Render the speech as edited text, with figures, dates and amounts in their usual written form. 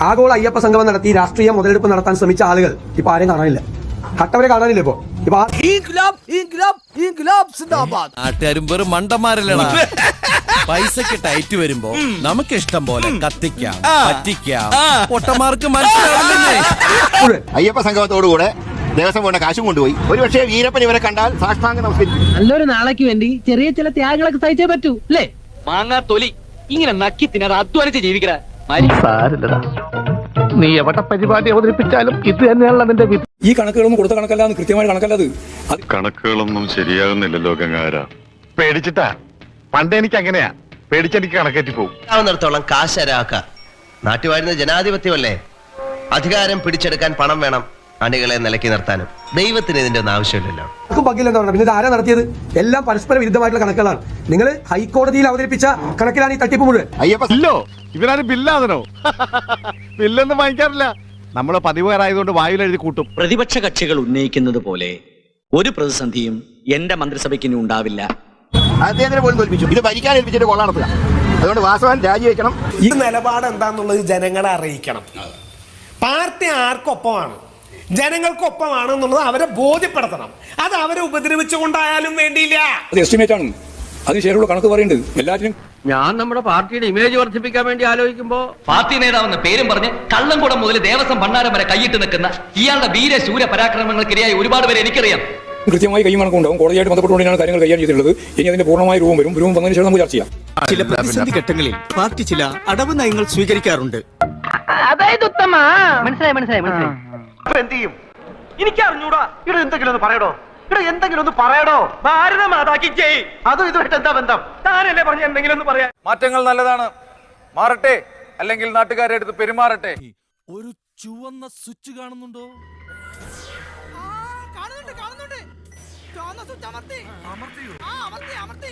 ആഗോള അയ്യപ്പ സംഗമം നടത്തി രാഷ്ട്രീയ മുതലെടുപ്പ് നടത്താൻ ശ്രമിച്ച ആളുകൾ ഇപ്പൊ ആരെയും കാണാനില്ല. കട്ടവരെ കാണാനില്ല. ഇപ്പൊ നാട്ടുകാരും വെറും മണ്ടന്മാരല്ലടാ. പൈസക്ക് ടൈറ്റ് വരുമ്പോ നമുക്ക് ഇഷ്ടം പോലെ കത്തിക്കാം, പറ്റിക്കാം. പൊട്ടന്മാർക്ക് മനസ്സിലാവില്ലേ? അയ്യപ്പ സംഗമത്തോടുകൂടെ ദേവസ്വം കൊണ്ട് കാശും കൊണ്ടുപോയി. ഒരുപക്ഷെ വീരപ്പൻ ഇവരെ കണ്ടാൽ സാഷ്ടാംഗം നമസ്കരിക്കും. നല്ലൊരു നാളേക്ക് വേണ്ടി ചെറിയ ചില ത്യാഗങ്ങളൊക്കെ സഹിച്ചേ പറ്റൂ അല്ലേ? മാങ്ങാ തൊലി ഇങ്ങനെ നക്കി തിന്നത് അധ്വാനിച്ച് ജീവിക്കടാ. നീ എവിടെ പരിപാടി അവതരിപ്പിച്ചാലും ഇത് തന്നെയാണല്ലോ നിന്റെ വിധി. ഈ കണക്കുകളൊന്നും കൊടുത്ത കണക്കല്ലാന്ന് കൃത്യമായ കണക്കല്ലത്. കണക്കുകളൊന്നും ശരിയാകുന്നില്ലല്ലോ ഗംഗാര. പേടിച്ചിട്ടാ. പണ്ട് എനിക്ക് അങ്ങനെയാ, പേടിച്ചെനിക്ക് കണക്കേറ്റി പോകും. ആവുന്നിടത്തോളം കാശരാക്ക. നാട്ടുവാഴുന്ന ജനാധിപത്യമല്ലേ? അധികാരം പിടിച്ചെടുക്കാൻ പണം വേണം, അണികളെ നിലക്കി നിർത്താനും. ദൈവത്തിന് ഇതിന്റെ ഒന്നും ആവശ്യമില്ലല്ലോ. പങ്കില്ലെന്ന് പിന്നെ ഇത് ആരാ നടത്തിയത്? എല്ലാം പരസ്പര വിരുദ്ധമായിട്ടുള്ള കണക്കുകളാണ്. നിങ്ങൾ ഹൈക്കോടതിയിൽ അവതരിപ്പിച്ച കണക്കിലാണ് ഈ തട്ടിപ്പ് മുഴുവൻ. അയ്യപ്പല്ലോ ഇവരാരും ബില്ലാതനോ? ബില്ലൊന്നും വാങ്ങിക്കാറില്ല. നമ്മള് പതിവുകാരായതുകൊണ്ട് വായിൽ എഴുതി കൂട്ടും. പ്രതിപക്ഷ കക്ഷികൾ ഉന്നയിക്കുന്നത് പോലെ ഒരു പ്രതിസന്ധിയും എന്റെ മന്ത്രിസഭയ്ക്ക് ഇനി ഉണ്ടാവില്ല. അദ്ദേഹത്തിനെ പോലും തോൽപ്പിച്ചു. ഇത് ഭരിക്കാൻ ഏൽപ്പിച്ചിട്ട് കൊള്ള നടത്തുക. അതുകൊണ്ട് വാസവൻ രാജിവെക്കണം. ഈ നിലപാട് എന്താന്നുള്ളത് ജനങ്ങളെ അറിയിക്കണം. പാർട്ടി ആർക്കൊപ്പമാണ്, ജനങ്ങൾക്കൊപ്പമാണ് എന്നുള്ളത് അവരെ ബോധ്യപ്പെടുത്തണം. അത് അവരെ ഉപദ്രവിച്ചുകൊണ്ടായാലും വേണ്ടിയില്ല. അത് എസ്റ്റിമേറ്റ് ആണ്. അതിന് ശേഷമുള്ള കണക്ക് പറയുന്നുണ്ട് എല്ലാറ്റിനും. ഞാൻ നമ്മുടെ പാർട്ടിയുടെ ഇമേജ് വർദ്ധിപ്പിക്കാൻ വേണ്ടി ആലോചിക്കുമ്പോ പാർട്ടി നേതാവെന്ന പേരും പറഞ്ഞ് കള്ളംകുടം മുതൽ ദേവസ്വം ഭണ്ഡാരം വരെ കൈയിട്ട് നിൽക്കുന്ന ഇയാളുടെ വീരശൂര പരാക്രമങ്ങൾക്കിരയായി ഒരുപാട് പേരെ എനിക്കറിയാം. കൃത്യമായി കൈ കണക്കുണ്ടാവും. കോടതിയായിട്ട് ബന്ധപ്പെട്ടുകൊണ്ടാണ് കാര്യങ്ങൾ കൈകാര്യം ചെയ്തിട്ടുള്ളത്. ഇനി അതിന്റെ പൂർണ്ണമായ രൂപം വരും. രൂപം വന്നതിന് ശേഷം നമുക്ക് ചർച്ച ചെയ്യാം. ചില പ്രതിസന്ധി ഘട്ടങ്ങളിൽ പാർട്ടി ചില അടവ് നയങ്ങൾ സ്വീകരിക്കാറുണ്ട്. അതായത് ഉത്തമ മനസ്സിലായി മനസ്സിലായി മനസ്സിലായി. എന്ത് ചെയ്യും എനിക്ക് അറിഞ്ഞൂടാ. ഇവിടെ എന്തെങ്കിലും ഒന്ന് പറയടോ. ഇവിടെ എന്തെങ്കിലും ഒന്ന് പറയടോ. ഭാരത മാതാക്കി ജയ്. അതും ഇതുമായിട്ട് എന്താ ബന്ധം? താനല്ലേ പറഞ്ഞ എന്തെങ്കിലും ഒന്ന് പറയാൻ. മാറ്റങ്ങൾ നല്ലതാണ്, മാറട്ടെ, അല്ലെങ്കിൽ നാട്ടുകാരെ അടുത്ത് പെരുമാറട്ടെ. ഒരു ചുവന്ന സ്വിച്ച് കാണുന്നുണ്ടോ? കാണുന്നുണ്ട്.